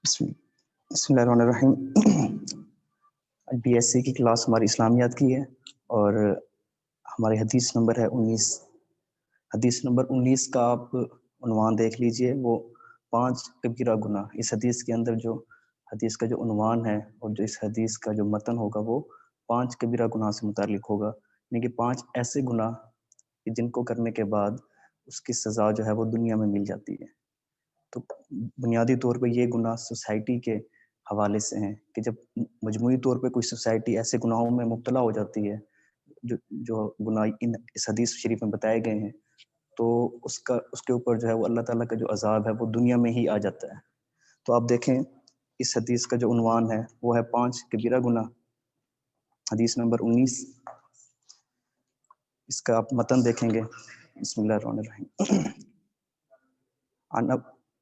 بسم بسم اللہ الرحمن الرحیم۔ بی ایس سی کی کلاس ہماری اسلامیات کی ہے اور ہماری حدیث نمبر ہے 19۔ حدیث نمبر 19 کا آپ عنوان دیکھ لیجئے، وہ 5 کبیرہ گناہ۔ اس حدیث کے اندر جو حدیث کا جو عنوان ہے اور جو اس حدیث کا جو متن ہوگا وہ 5 کبیرہ گناہ سے متعلق ہوگا، یعنی کہ 5 ایسے گناہ جن کو کرنے کے بعد اس کی سزا جو ہے وہ دنیا میں مل جاتی ہے۔ تو بنیادی طور پہ یہ گناہ سوسائٹی کے حوالے سے ہیں کہ جب مجموعی طور پہ کوئی سوسائٹی ایسے گناہوں میں مبتلا ہو جاتی ہے جو گناہ اس حدیث شریف میں بتائے گئے ہیں، تو اس کے اوپر جو ہے وہ اللہ تعالیٰ کا جو عذاب ہے وہ دنیا میں ہی آ جاتا ہے۔ تو آپ دیکھیں اس حدیث کا جو عنوان ہے وہ ہے 5 کبیرہ گناہ، حدیث نمبر 19۔ اس کا آپ متن دیکھیں گے، بسم اللہ الرحمن الرحیم۔ عن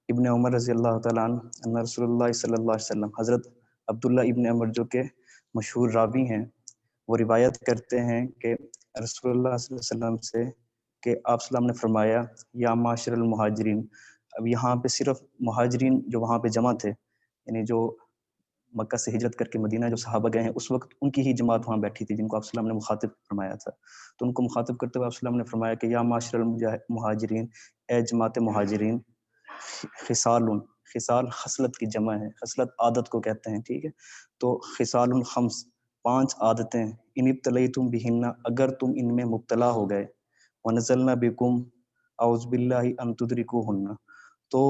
ابن عمر رضی اللہ تعالیٰ عنہ ان رسول اللہ صلی اللہ علیہ وسلم، حضرت عبداللہ ابن عمر جو کہ مشہور راوی ہیں، وہ روایت کرتے ہیں کہ رسول اللہ صلی اللہ علیہ وسلم سے کہ آپ صلی اللہ علیہ وسلم نے فرمایا یا معاشر المہاجرین۔ اب یہاں پہ صرف مہاجرین جو وہاں پہ جمع تھے، یعنی جو مکہ سے ہجرت کر کے مدینہ جو صحابہ گئے ہیں اس وقت ان کی ہی جماعت وہاں بیٹھی تھی جن کو آپ صلی اللہ علیہ وسلم نے مخاطب فرمایا تھا۔ تو ان کو مخاطب کرتے ہوئے آپ صلی اللہ علیہ وسلم نے فرمایا کہ یا معاشر المہاجرین، اے جماعت مہاجرین، خصال خصلت کی جمع ہے، خصلت عادت کو کہتے ہیں، ٹھیک ہے۔ تو خصال خمس، 5 عادتیں، ان ابتلیتم بہن، اگر تم ان میں مبتلا ہو گئے، ونزلنا بکم اعوذ باللہ ان تدرکوہن، تو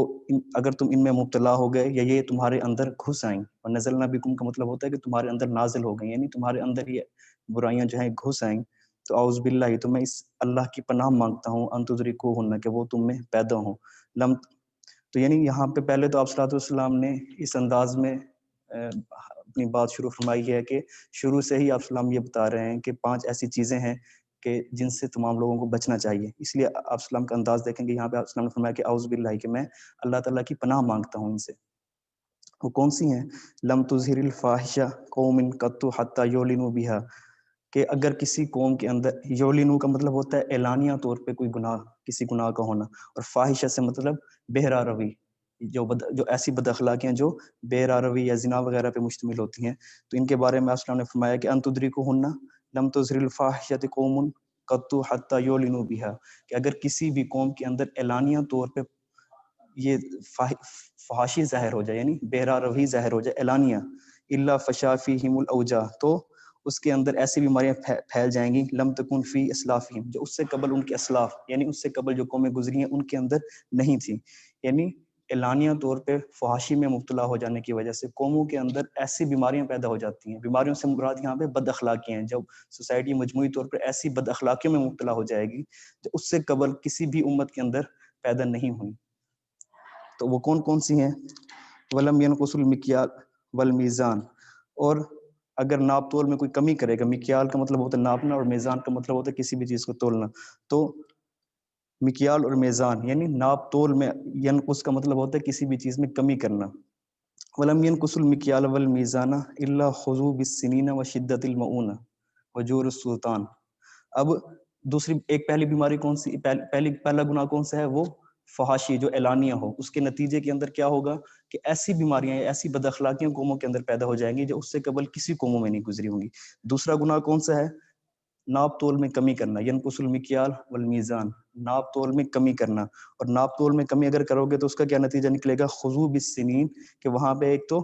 اگر تم ان میں مبتلا ہو گئے یا یہ تمہارے اندر گھس آئیں، ونزلنا بکم کا مطلب ہوتا ہے کہ تمہارے اندر نازل ہو گئیں، یعنی تمہارے اندر یہ برائیاں جو ہیں گھس آئیں، تو اعوذ باللہ، تو میں اس اللہ کی پناہ مانگتا ہوں، ان تدرکوہن، کہ وہ تم میں پیدا ہوں۔ لم، تو یعنی یہاں پہ پہلے تو آپ صلی اللہ علیہ وسلم نے اس انداز میں اپنی بات شروع فرمائی ہے کہ شروع سے ہی آپ صلی اللہ علیہ وسلم یہ بتا رہے ہیں کہ 5 ایسی چیزیں ہیں کہ جن سے تمام لوگوں کو بچنا چاہیے۔ اس لیے آپ صلی اللہ علیہ وسلم کا انداز دیکھیں گے، یہاں پہ آپ صلی اللہ علیہ وسلم نے فرمایا کہ اعوذ باللہ، کہ میں اللہ تعالیٰ کی پناہ مانگتا ہوں ان سے۔ وہ کون سی ہیں؟ لم تظہر الفاحشہ قوم قط حتی یعلنوا بہا، کہ اگر کسی قوم کے اندر، یعلنوا کا مطلب ہوتا ہے اعلانیہ طور پہ کوئی گناہ، کسی گناہ کا ہونا، اور فاحشہ سے مطلب بہرا روی، جو ایسی بد اخلاقیاں جو بہرا روی یا زنا وغیرہ پہ مشتمل ہوتی ہیں، تو ان کے بارے میں آپ نے فرمایا کہ ان تدرکوہن لم تظہر الفاحشۃ قوم قط حتی یعلنوا بہا، کہ اگر کسی بھی قوم کے اندر اعلانیہ طور پہ یہ فحاشی ظاہر ہو جائے، یعنی بہرا روی ظاہر ہو جائے اعلانیہ، الا فشا فیہم الاوجاع، تو اس کے اندر ایسی بیماریاں پھیل جائیں گی، لم تکن فی اسلافہم، جو اس سے قبل ان کے اسلاف، یعنی اس سے قبل جو قومیں گزری ہیں ان کے اندر نہیں تھی۔ یعنی اعلانیہ طور پہ فحاشی میں مبتلا ہو جانے کی وجہ سے قوموں کے اندر ایسی بیماریاں پیدا ہو جاتی ہیں۔ بیماریوں سے مراد یہاں پہ بد اخلاقیاں ہیں، جب سوسائٹی مجموعی طور پر ایسی بد اخلاقیوں میں مبتلا ہو جائے گی جو اس سے قبل کسی بھی امت کے اندر پیدا نہیں ہوئی۔ تو وہ کون کون سی ہیں؟ ولم ینقص المکیال والمیزان، اور اگر ناپ تول میں کوئی کمی کرے گا، مکیال کا مطلب ہوتا ہے ناپنا اور میزان کا مطلب ہوتا ہے کسی بھی چیز کو تولنا، تو مکیال اور میزان یعنی ناپ تول میں، ینقص کا مطلب ہوتا ہے کسی بھی چیز میں کمی کرنا۔ ولم ینقص المکیال والمیزان الا خذوا بالسنین وشدۃ المؤونہ وجور السلطان۔ اب دوسری ایک پہلی بیماری کون سی، پہلا گناہ کون سا ہے؟ وہ فحاشی جو اعلانیہ ہو، اس کے نتیجے کے اندر کیا ہوگا کہ ایسی بیماریاں، ایسی بد اخلاقیاں قوموں کے اندر پیدا ہو جائیں گی جو اس سے قبل کسی قوموں میں نہیں گزری ہوں گی۔ دوسرا گناہ کون سا ہے؟ ناپ تول میں کمی کرنا، ینقص المکیال والمیزان، ناپ تول میں کمی کرنا، اور ناپ تول میں کمی اگر کرو گے تو اس کا کیا نتیجہ نکلے گا؟ خضوع بالسنین، کہ وہاں پہ ایک تو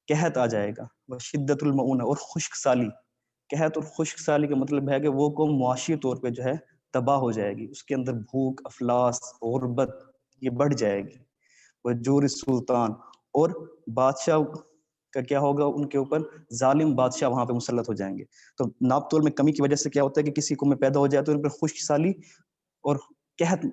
قحط آ جائے گا، وشدت المؤونہ، اور خشک سالی۔ قحط اور خشک سالی کا مطلب ہے کہ وہ قوم معاشی طور پہ جو ہے تباہ ہو جائے گی، اس کے اندر بھوک، افلاس، غربت یہ بڑھ جائے گی۔ وجور السلطان، اور بادشاہ کا کیا ہوگا؟ ان کے اوپر ظالم بادشاہ وہاں پہ مسلط ہو جائیں گے۔ تو ناپ تول میں کمی کی وجہ سے کیا ہوتا ہے کہ کسی قوم میں پیدا ہو جائے تو ان پر خشک سالی اور قحط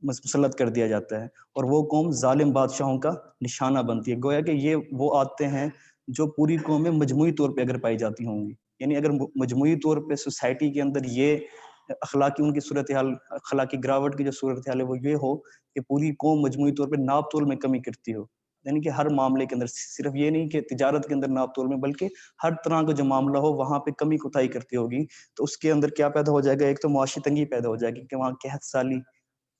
مسلط کر دیا جاتا ہے، اور وہ قوم ظالم بادشاہوں کا نشانہ بنتی ہے۔ گویا کہ یہ وہ عادتیں ہیں جو پوری قوم میں مجموعی طور پہ اگر پائی جاتی ہوں گی، یعنی اگر مجموعی طور پہ سوسائٹی کے اندر یہ اخلاقی ان کی صورتحال، اخلاقی گراوٹ کی جو صورتحال ہے وہ یہ ہو کہ پوری قوم مجموعی طور پہ ناپ تول میں کمی کرتی ہو، یعنی کہ ہر معاملے کے اندر، صرف یہ نہیں کہ تجارت کے اندر ناپ تول میں، بلکہ ہر طرح کا جو معاملہ ہو وہاں پہ کمی کوتاہی کرتی ہوگی، تو اس کے اندر کیا پیدا ہو جائے گا؟ ایک تو معاشی تنگی پیدا ہو جائے گی کہ وہاں قحط سالی،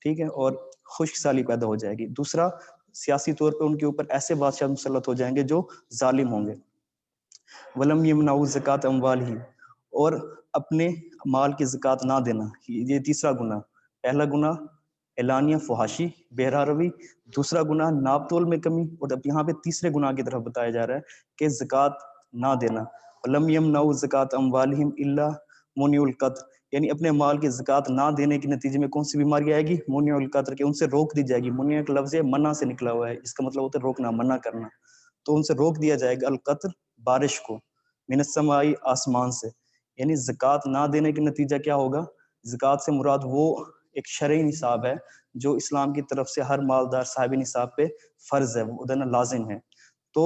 ٹھیک ہے، اور خشک سالی پیدا ہو جائے گی۔ دوسرا سیاسی طور پہ ان کے اوپر ایسے بادشاہ مسلط ہو جائیں گے جو ظالم ہوں گے. ولم یمنعوا زکات اموالہم، اور اپنے مال کی زکات نہ دینا، یہ تیسرا گناہ. پہلا گناہ اعلانیہ فحاشی، بہرا روی. دوسرا گناہ ناپ تول میں کمی، اور اب یہاں پہ تیسرے گناہ کی طرف بتایا جا رہا ہے کہ زکات نہ دینا. ولم یمنعوا زکات اموالہم الا منع القتل، یعنی اپنے مال کی زکات نہ دینے کے نتیجے میں کون سی بیماری آئے گی؟ منع القتل، کہ ان سے روک دی جائے گی. منع کا لفظ منع سے نکلا ہوا ہے، اس کا مطلب ہوتا ہے روکنا، منع کرنا. تو ان سے روک دیا جائے گا القتل، بارش کو، من السماء، آسمان سے. یعنی زکات نہ دینے کے نتیجہ کیا ہوگا؟ زکات سے مراد وہ ایک شرعی نصاب ہے جو اسلام کی طرف سے ہر مالدار صاحب نصاب پہ فرض ہے، وہ ادنا لازم ہے. تو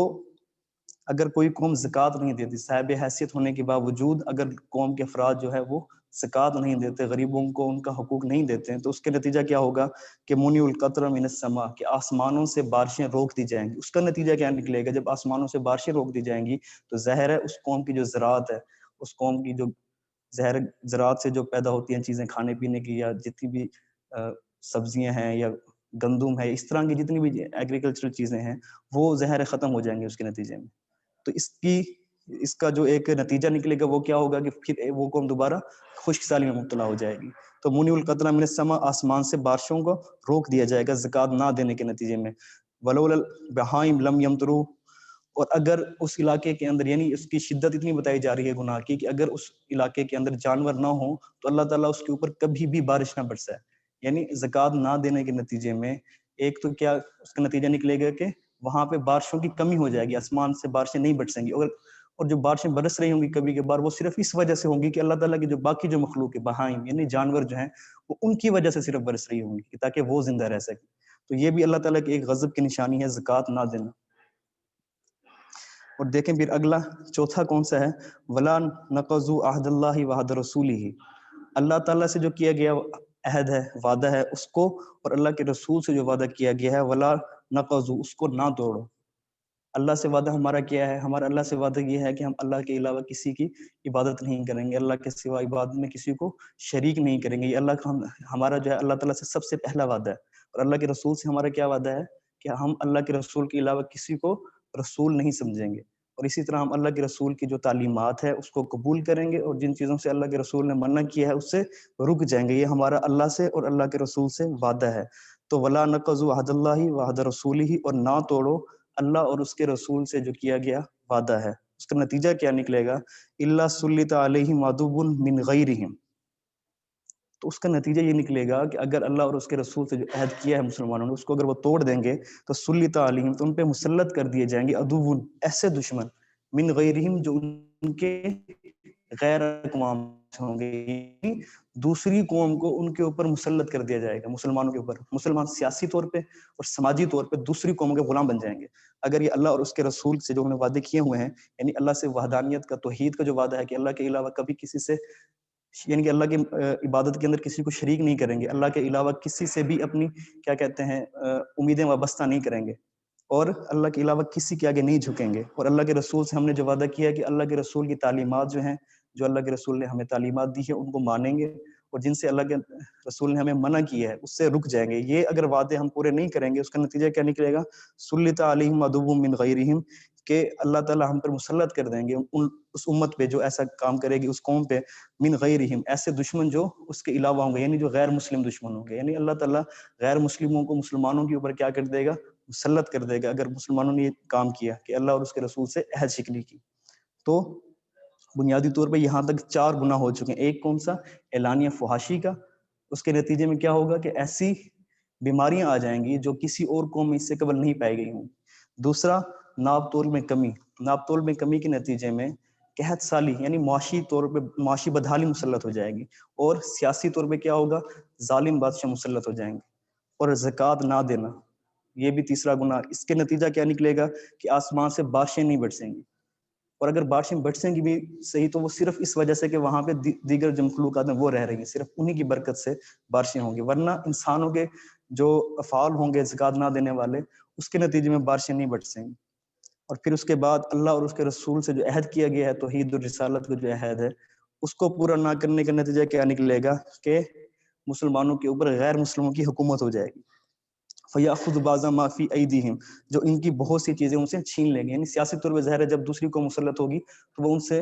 اگر کوئی قوم زکات نہیں دیتی، صاحب حیثیت ہونے کے باوجود اگر قوم کے افراد جو ہے وہ زکات نہیں دیتے، غریبوں کو ان کا حقوق نہیں دیتے ہیں، تو اس کے نتیجہ کیا ہوگا کہ منع القطر من السماء، کہ آسمانوں سے بارشیں روک دی جائیں گی. اس کا نتیجہ کیا نکلے گا؟ جب آسمانوں سے بارشیں روک دی جائیں گی تو ظاہر ہے اس قوم کی جو زراعت ہے، اس قوم کی جو زراعت سے جو پیدا ہوتی ہیں چیزیں کھانے پینے کی، یا جتنی بھی سبزیاں ہیں یا گندم ہے، اس طرح کی جتنی بھی ایگریکلچرل چیزیں ہیں، وہ ظاہر ختم ہو جائیں گے اس کے نتیجے میں. تو اس کا جو ایک نتیجہ نکلے گا وہ کیا ہوگا کہ پھر وہ قوم دوبارہ خشک سالی میں مبتلا ہو جائے گی. تو منع القطر من السماء، آسمان سے بارشوں کو روک دیا جائے گا زکات نہ دینے کے نتیجے میں. ولولا البہائم لم یمطروا، اور اگر اس علاقے کے اندر، یعنی اس کی شدت اتنی بتائی جا رہی ہے گناہ کی کہ اگر اس علاقے کے اندر جانور نہ ہوں تو اللہ تعالیٰ اس کے اوپر کبھی بھی بارش نہ برسائے. یعنی زکات نہ دینے کے نتیجے میں ایک تو کیا اس کا نتیجہ نکلے گا کہ وہاں پہ بارشوں کی کمی ہو جائے گی، آسمان سے بارشیں نہیں برسیں گی. اور جو بارشیں برس رہی ہوں گی کبھی کبھار، وہ صرف اس وجہ سے ہوں گی کہ اللہ تعالیٰ کی جو باقی جو مخلوق ہے، بہائم یعنی جانور جو ہیں، وہ ان کی وجہ سے صرف برس رہی ہوں گی تاکہ وہ زندہ رہ سکے. تو یہ بھی اللہ تعالیٰ کی ایک غضب کی نشانی ہے، زکات نہ دینا. اور دیکھیں پھر اگلا چوتھا کون سا ہے؟ ولا نقضوا عہد اللہ وعہد رسولہ، اللہ تعالیٰ سے جو کیا گیا عہد ہے، وعدہ ہے، اس کو، اور اللہ کے رسول سے جو وعدہ کیا گیا ہے، ولا نقضوا، اس کو نہ توڑو. اللہ سے وعدہ ہمارا کیا ہے؟ ہمارا اللہ سے وعدہ یہ ہے کہ ہم اللہ کے علاوہ کسی کی عبادت نہیں کریں گے، اللہ کے سوا عبادت میں کسی کو شریک نہیں کریں گے. یہ اللہ کا ہمارا جو ہے اللہ تعالیٰ سے سب سے پہلا وعدہ ہے. اور اللہ کے رسول سے ہمارا کیا وعدہ ہے کہ ہم اللہ کے رسول کے علاوہ کسی کو رسول نہیں سمجھیں گے. اور اسی طرح ہم اللہ کے رسول کی جو تعلیمات ہے اس کو قبول کریں گے، اور جن چیزوں سے اللہ کے رسول نے منع کیا ہے اس سے رک جائیں گے. یہ ہمارا اللہ سے اور اللہ کے رسول سے وعدہ ہے. تو ولا نقضوا عہد اللہ وعہد رسولہ، اور نہ توڑو اللہ اور اس کے رسول سے جو کیا گیا وعدہ ہے. اس کا نتیجہ کیا نکلے گا؟ الا سلط علیہم عدو من غیرہم، تو اس کا نتیجہ یہ نکلے گا کہ اگر اللہ اور اس کے رسول سے جو عہد کیا ہے مسلمانوں نے، اس کو اگر وہ توڑ دیں گے تو سلط علیہم، تو ان پہ مسلط کر دیے جائیں گے عدو، ایسے دشمن، من غیرہم، جو ان کے غیر اقوام ہوں گے، یعنی دوسری قوم کو ان کے اوپر مسلط کر دیا جائے گا. مسلمانوں کے اوپر مسلمان سیاسی طور پہ اور سماجی طور پہ دوسری قوموں کے غلام بن جائیں گے اگر یہ اللہ اور اس کے رسول سے جو انہوں نے وعدے کیے ہوئے ہیں، یعنی اللہ سے وحدانیت کا، توحید کا جو وعدہ ہے کہ اللہ کے علاوہ کبھی کسی سے، یعنی کہ اللہ کی عبادت کے اندر کسی کو شریک نہیں کریں گے، اللہ کے علاوہ کسی سے بھی اپنی کیا کہتے ہیں امیدیں وابستہ نہیں کریں گے، اور اللہ کے علاوہ کسی کے آگے نہیں جھکیں گے. اور اللہ کے رسول سے ہم نے جو وعدہ کیا ہے کہ اللہ کے رسول کی تعلیمات جو ہیں، جو اللہ کے رسول نے ہمیں تعلیمات دی ہے، ان کو مانیں گے، اور جن سے اللہ کے رسول نے ہمیں منع کیا ہے اس سے رک جائیں گے. یہ اگر وعدے ہم پورے نہیں کریں گے، اس کا نتیجہ کیا نکلے گا؟ سلط علیہم عدو من غیرہم، کہ اللہ تعالیٰ ہم پر مسلط کر دیں گے اس امت پہ جو ایسا کام کرے گی، اس قوم پہ، من غیرہم، ایسے دشمن جو اس کے علاوہ ہوں گے، یعنی جو غیر مسلم دشمن ہوں گے. یعنی اللہ تعالیٰ غیر مسلموں کو مسلمانوں کے اوپر کیا کر دے گا؟ مسلط کر دے گا، اگر مسلمانوں نے یہ کام کیا کہ اللہ اور اس کے رسول سے عہد شکنی کی. تو بنیادی طور پہ یہاں تک 4 گناہ ہو چکے ہیں. ایک کون سا؟ اعلانیہ فحاشی کا. اس کے نتیجے میں کیا ہوگا کہ ایسی بیماریاں آ جائیں گی جو کسی اور قوم میں اس سے قبل نہیں پائی گئی ہوں. دوسرا ناپ تول میں کمی. ناپ تول میں کمی کے نتیجے میں قحط سالی، یعنی معاشی طور پہ معاشی بدحالی مسلط ہو جائے گی. اور سیاسی طور پہ کیا ہوگا؟ ظالم بادشاہ مسلط ہو جائیں گے. اور زکوٰۃ نہ دینا، یہ بھی تیسرا گناہ. اس کے نتیجہ کیا نکلے گا کہ آسمان سے بارشیں نہیں برسیں گی، اور اگر بارشیں برسیں گی بھی صحیح تو وہ صرف اس وجہ سے کہ وہاں پہ دیگر جو مخلوقات ہیں وہ رہ رہی ہیں، صرف انہی کی برکت سے بارشیں ہوں گی. ورنہ انسانوں کے جو افعال ہوں گے زکوٰۃ نہ دینے والے، اس کے نتیجے میں بارشیں نہیں برسیں گی. اور پھر اس کے بعد اللہ اور اس کے رسول سے جو عہد کیا گیا ہے، توحید الرسالت کا جو عہد ہے، اس کو پورا نہ کرنے کا نتیجہ کیا نکلے گا کہ مسلمانوں کے اوپر غیر مسلموں کی حکومت ہو جائے گی. فَيَأْخُذُ بَعْضَ مَا فِي أَيْدِيهِمْ، جو ان کی بہت سی چیزیں ان سے چھین لیں گے. یعنی سیاسی طور پہ ظاہر ہے جب دوسری قوم مسلط ہوگی تو وہ ان سے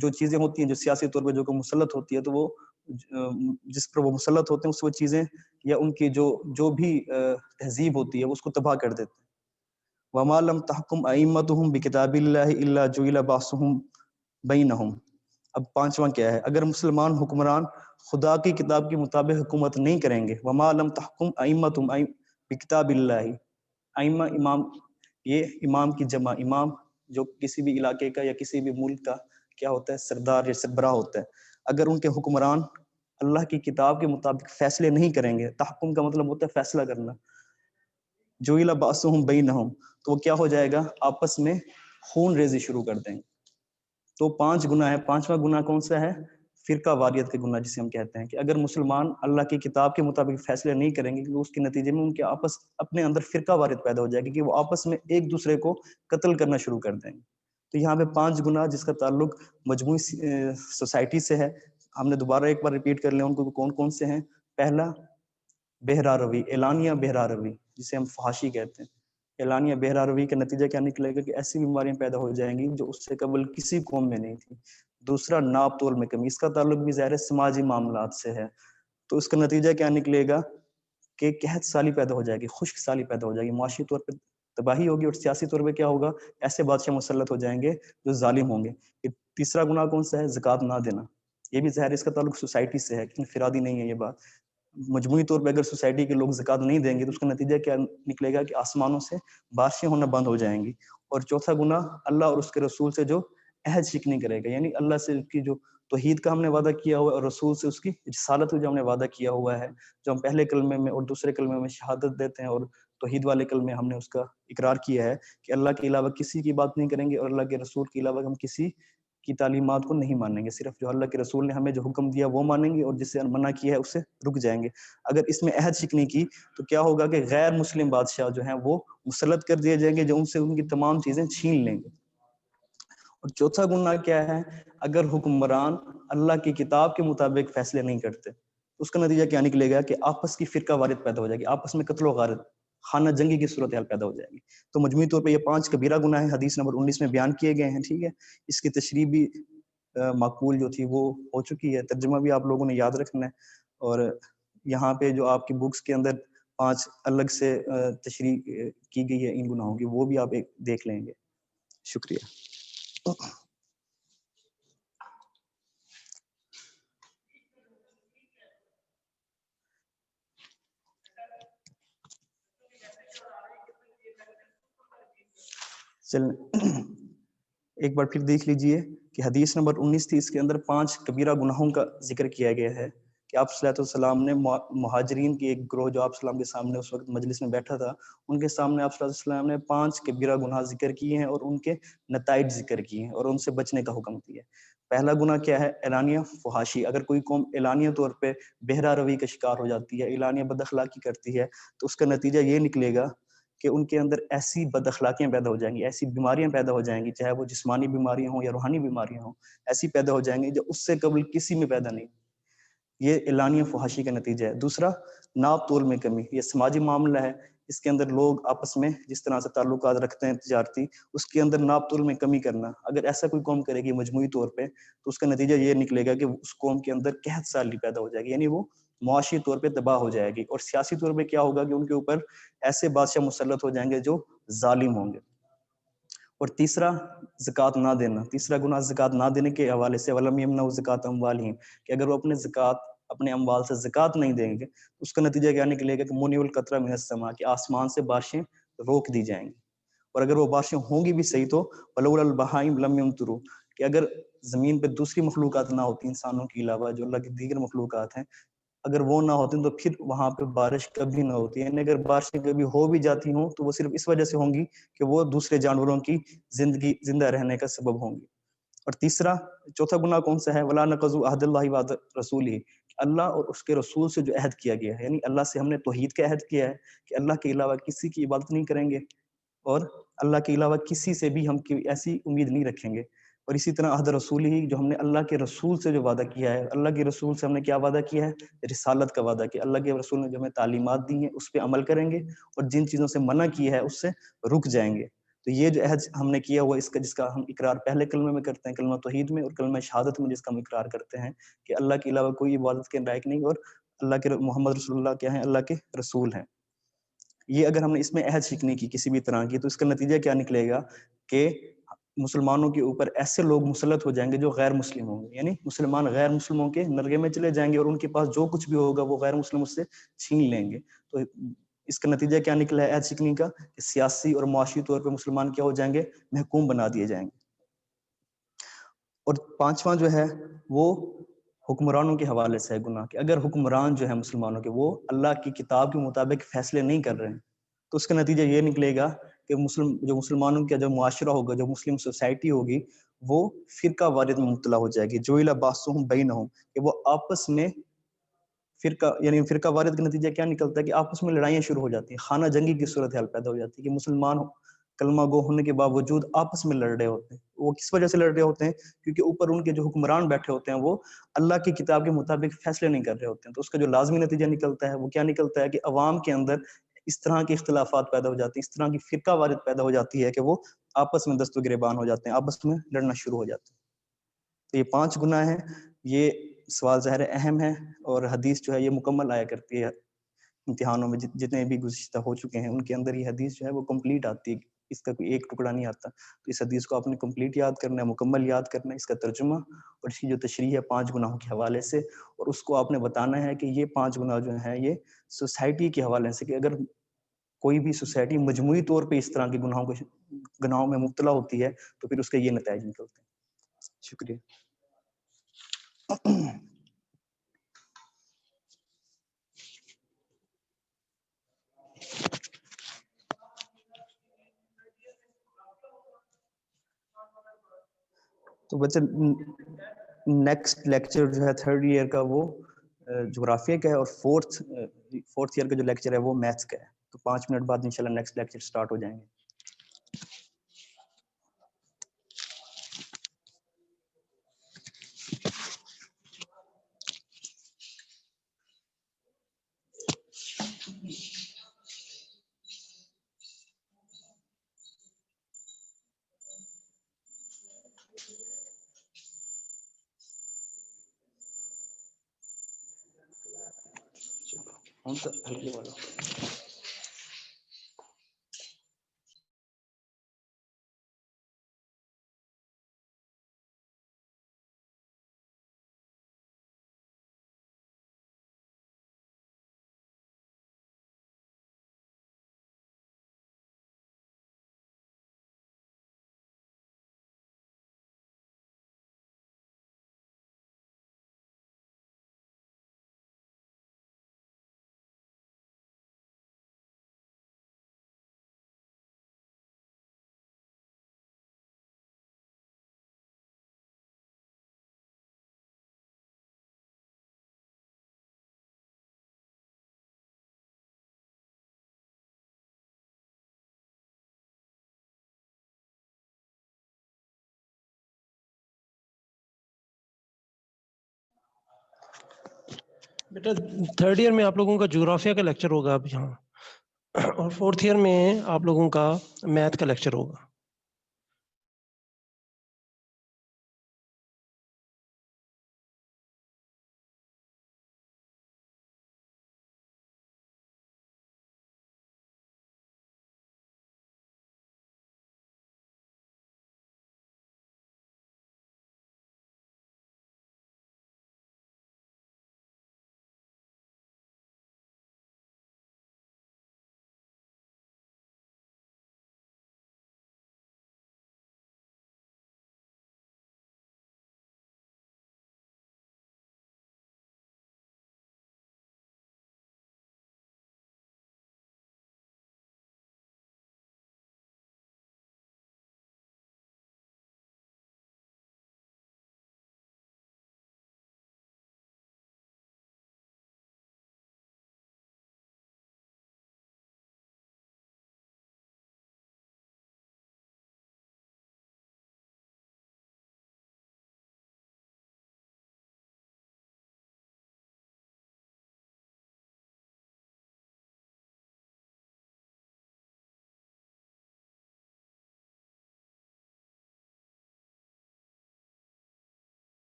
جو چیزیں ہوتی ہیں جو سیاسی طور پہ جو قوم مسلط ہوتی ہے تو وہ جس پر وہ مسلط ہوتے ہیں اس وہ چیزیں یا ان کی جو بھی تہذیب ہوتی ہے اس کو تباہ کر دیتے ہیں. وَمَا لَمْ تَحْكُمْ أَئِمَّتُهُمْ بِكِتَابِ اللَّهِ إِلَّا جُعِلَ بَعْضُهُمْ بَيْنَهُمْ. اب پانچواں کیا ہے؟ اگر مسلمان حکمران خدا کی کتاب کے مطابق حکومت نہیں کریں گے. وَمَا لَمْ تَحْكُمْ أَئِمَّتُهُمْ بِكِتَابِ اللَّهِ. ائمہ امام، یہ امام کی جمع، امام جو کسی بھی علاقے کا یا کسی بھی ملک کا کیا ہوتا ہے؟ سردار یا سربراہ ہوتا ہے. اگر ان کے حکمران اللہ کی کتاب کے مطابق فیصلے نہیں کریں گے، تحکم کا مطلب ہوتا ہے فیصلہ کرنا، جوئل بأسهم بینہم، تو وہ کیا ہو جائے گا؟ آپس میں خون ریزی شروع کر دیں گے. تو 5 گناہ ہے. 5واں گناہ کون سا ہے؟ فرقہ واریت کے گناہ جسے ہم کہتے ہیں کہ اگر مسلمان اللہ کی کتاب کے مطابق فیصلے نہیں کریں گے تو اس کے نتیجے میں ان کے اپنے اندر فرقہ واریت پیدا ہو جائے گی کہ وہ آپس میں ایک دوسرے کو قتل کرنا شروع کر دیں گے. تو یہاں پہ 5 گناہ جس کا تعلق مجموعی سوسائٹی سے ہے. ہم نے دوبارہ ایک بار ریپیٹ کر لیں ان کو کون کون سے ہیں. پہلا بہرا روی، اعلانیہ بہرا روی جسے ہم فحاشی کہتے ہیں. اعلانیہ بہرا روی کا نتیجہ کیا نکلے گا کہ ایسی بیماریاں پیدا ہو جائیں گی جو اس سے قبل کسی قوم میں نہیں تھی. دوسرا ناپ تول میں کمی، اس کا تعلق بھی ظاہر سماجی معاملات سے ہے. تو اس کا نتیجہ کیا نکلے گا کہ قحط سالی پیدا ہو جائے گی، خشک سالی پیدا ہو جائے گی، معاشی طور پہ تباہی ہوگی، اور سیاسی طور پہ کیا ہوگا؟ ایسے بادشاہ مسلط ہو جائیں گے جو ظالم ہوں گے. تیسرا گناہ کون سا ہے؟ زکوٰۃ نہ دینا. یہ بھی ظاہر اس کا تعلق سوسائٹی سے ہے، انفرادی نہیں ہے یہ بات. مجموعی طور پہ اگر سوسائٹی کے لوگ زکوٰۃ نہیں دیں گے تو اس کا نتیجہ کیا نکلے گا کہ آسمانوں سے بارشیں ہونا بند ہو جائیں گی. اور چوتھا گناہ اللہ اور اس کے رسول سے جو عہد شکنی کرے گا، یعنی اللہ سے کی جو توحید کا ہم نے وعدہ کیا ہوا ہے اور رسول سے اس کی رسالت کا جو ہم نے وعدہ کیا ہوا ہے، جو ہم پہلے کلمے میں اور دوسرے کلمے میں شہادت دیتے ہیں، اور توحید والے کلمے ہم نے اس کا اقرار کیا ہے کہ اللہ کے علاوہ کسی کی بات نہیں کریں گے اور اللہ کے رسول کے علاوہ ہم کسی کی تعلیمات کو نہیں مانیں گے، صرف جو اللہ کے رسول نے ہمیں جو حکم دیا وہ مانیں گے اور جس سے منع کیا ہے اس سے رک جائیں گے. اگر اس میں عہد شکنی کی تو کیا ہوگا کہ غیر مسلم بادشاہ جو ہیں وہ مسلط کر دیے جائیں گے جو ان سے ان کی تمام چیزیں چھین لیں گے. اور چوتھا گناہ کیا ہے؟ اگر حکمران اللہ کی کتاب کے مطابق فیصلے نہیں کرتے تو اس کا نتیجہ کیا نکلے گا کہ آپس کی فرقہ واریت پیدا ہو جائے گی، آپس میں قتل و غارت، خانہ جنگی کی صورتحال پیدا ہو جائے گی. تو مجموعی طور پہ یہ 5 کبیرہ گناہ ہیں، حدیث نمبر 19 میں بیان کیے گئے ہیں. ٹھیک ہے، اس کی تشریح بھی معقول جو تھی وہ ہو چکی ہے، ترجمہ بھی آپ لوگوں نے یاد رکھنا ہے. اور یہاں پہ جو آپ کی بکس کے اندر 5 الگ سے تشریح کی گئی ہے ان گناہوں کی، وہ بھی آپ ایک دیکھ لیں گے. شکریہ. چلیں ایک بار پھر دیکھ لیجئے کہ حدیث نمبر 19 تھی، اس کے اندر 5 کبیرہ گناہوں کا ذکر کیا گیا ہے کہ آپ صلی اللہ علیہ وسلم نے مہاجرین کی ایک گروہ جو آپ صلی اللہ علیہ وسلم کے سامنے اس وقت مجلس میں بیٹھا تھا، ان کے سامنے آپ صلی اللہ علیہ وسلم نے 5 کبیرہ گناہ ذکر کیے ہیں اور ان کے نتائج ذکر کیے ہیں اور ان سے بچنے کا حکم دیا ہے. پہلا گناہ کیا ہے؟ اعلانیہ فحاشی. اگر کوئی قوم اعلانیہ طور پہ بہرا روی کا شکار ہو جاتی ہے، اعلانیہ بد اخلاقی کرتی ہے، تو اس کا نتیجہ یہ نکلے گا کہ ان کے اندر ایسی بد اخلاقیاں پیدا ہو جائیں گی، ایسی بیماریاں پیدا ہو جائیں گی، چاہے وہ جسمانی بیماریاں ہوں یا روحانی بیماریاں ہوں، ایسی پیدا ہو جائیں گی جو اس سے قبل کسی میں پیدا نہیں. یہ اعلانیہ فحاشی کا نتیجہ ہے. دوسرا ناپ تول میں کمی. یہ سماجی معاملہ ہے، اس کے اندر لوگ آپس میں جس طرح سے تعلقات رکھتے ہیں تجارتی، اس کے اندر ناپ تول میں کمی کرنا. اگر ایسا کوئی قوم کرے گی مجموعی طور پہ تو اس کا نتیجہ یہ نکلے گا کہ اس قوم کے اندر قحط سالی پیدا ہو جائے گی، یعنی وہ معاشی طور پہ تباہ ہو جائے گی. اور سیاسی طور پہ کیا ہوگا کہ ان کے اوپر ایسے بادشاہ مسلط ہو جائیں گے جو ظالم ہوں گے. اور تیسرا زکوٰۃ نہ دینا. تیسرا گناہ زکوٰۃ نہ دینے کے حوالے سے ولم یمنعوا زکوٰۃ اموالہم، کہ اگر وہ اپنے اموال سے زکوٰۃ نہیں دیں گے تو اس کا نتیجہ کیا نکلے گا کہ منع القطر من السماء، کہ آسمان سے بارشیں روک دی جائیں گی. اور اگر وہ بارشیں ہوں گی بھی صحیح تو ولولا البہائم لم یمطروا، کہ اگر زمین پہ دوسری مخلوقات نہ ہوتی انسانوں کے علاوہ جو اللہ کی دیگر مخلوقات ہیں، اگر وہ نہ ہوتے تو پھر وہاں پہ بارش کبھی نہ ہوتی. یعنی اگر بارشیں کبھی ہو بھی جاتی ہوں تو وہ صرف اس وجہ سے ہوں گی کہ وہ دوسرے جانوروں کی زندہ رہنے کا سبب ہوں گی. اور تیسرا چوتھا گناہ کون سا ہے؟ ولا نقضوا عہد اللہ وعہد رسولہ، اللہ اور اس کے رسول سے جو عہد کیا گیا ہے، یعنی اللہ سے ہم نے توحید کا عہد کیا ہے کہ اللہ کے علاوہ کسی کی عبادت نہیں کریں گے اور اللہ کے علاوہ کسی سے بھی ہم ایسی امید نہیں رکھیں گے. اور اسی طرح عہد رسول ہی، جو ہم نے اللہ کے رسول سے جو وعدہ کیا ہے، اللہ کے رسول سے ہم نے کیا وعدہ کیا ہے؟ رسالت کا وعدہ کیا. اللہ کے رسول نے جو ہمیں تعلیمات دی ہیں اس پہ عمل کریں گے، اور جن چیزوں سے منع کیا ہے اس سے رک جائیں گے. تو یہ جو عہد ہم نے کیا ہوا، جس کا ہم اقرار پہلے کلمے میں کرتے ہیں، کلمہ توحید میں، اور کلمہ شہادت میں جس کا ہم اقرار کرتے ہیں کہ اللہ کے علاوہ کوئی عبادت کے لائق نہیں، اور اللہ کے محمد رسول اللہ کیا ہیں؟ اللہ کے رسول ہیں. یہ اگر ہم نے اس میں عہد شکنی کی کسی بھی طرح کی، تو اس کا نتیجہ کیا نکلے گا کہ مسلمانوں کے اوپر ایسے لوگ مسلط ہو جائیں گے جو غیر مسلم ہوں گے. یعنی مسلمان غیر مسلموں کے نرغے میں چلے جائیں گے، اور ان کے پاس جو کچھ بھی ہوگا وہ غیر مسلم اس سے چھین لیں گے. تو اس کا نتیجہ کیا نکلا ہے عہد شکنی کا؟ کہ سیاسی اور معاشی طور پہ مسلمان کیا ہو جائیں گے؟ محکوم بنا دیے جائیں گے. اور پانچواں جو ہے وہ حکمرانوں کے حوالے سے ہے گناہ، کہ اگر حکمران جو ہے مسلمانوں کے وہ اللہ کی کتاب کے مطابق فیصلے نہیں کر رہے ہیں، تو اس کا نتیجہ یہ نکلے گا کہ جو مسلمانوں کا جو معاشرہ ہوگا، جو مسلم سوسائٹی ہوگی، وہ فرقہ واریت میں مبتلا ہو جائے گی. جو الا باسہم بینہم، کہ وہ آپس میں یعنی فرقہ واریت کا نتیجہ کیا نکلتا ہے کہ آپس میں لڑائیاں شروع ہو جاتی ہیں، خانہ جنگی کی صورتحال پیدا ہو جاتی ہے کہ مسلمان کلمہ گو ہونے کے باوجود آپس میں لڑ رہے ہوتے ہیں. وہ کس وجہ سے لڑ رہے ہوتے ہیں؟ کیونکہ اوپر ان کے جو حکمران بیٹھے ہوتے ہیں وہ اللہ کی کتاب کے مطابق فیصلے نہیں کر رہے ہوتے ہیں. تو اس کا جو لازمی نتیجہ نکلتا ہے وہ کیا نکلتا ہے کہ عوام کے اندر اس طرح کے اختلافات پیدا ہو جاتے ہیں، اس طرح کی فرقہ واریت پیدا ہو جاتی ہے کہ وہ آپس میں دست و گریبان ہو جاتے ہیں، آپس میں لڑنا شروع ہو جاتے ہیں. تو یہ 5 گناہ ہیں. یہ سوال ظاہر اہم ہے، اور حدیث جو ہے یہ مکمل آیا کرتی ہے امتحانوں میں. جتنے بھی گزشتہ ہو چکے ہیں ان کے اندر یہ حدیث جو ہے وہ کمپلیٹ آتی ہے، اس کا کوئی ایک ٹکڑا نہیں آتا. تو اس حدیث کو آپ نے کمپلیٹ یاد کرنا ہے، مکمل یاد کرنا ہے، اس کا ترجمہ اور اس کی جو تشریح ہے 5 گناہوں کے حوالے سے. اور اس کو آپ نے بتانا ہے کہ یہ 5 گناہ جو ہیں یہ سوسائٹی کے حوالے سے، کہ اگر کوئی بھی سوسائٹی مجموعی طور پہ اس طرح کے گناہوں میں مبتلا ہوتی ہے تو پھر اس کے یہ نتائج نکلتے ہیں. شکریہ. تو بچے نیکسٹ لیکچر جو ہے 3rd ایئر کا وہ جغرافیہ کا ہے، اور 4th ایئر کا جو لیکچر ہے وہ میتھس کا ہے. تو 5 منٹ بعد انشاءاللہ نیکسٹ لیکچر سٹارٹ ہو جائیں گے. کون سا ہلکے والا؟ بیٹا 3rd ایئر میں آپ لوگوں کا جغرافیہ کا لیکچر ہوگا اب یہاں، اور 4th ایئر میں آپ لوگوں کا میتھ کا لیکچر ہوگا.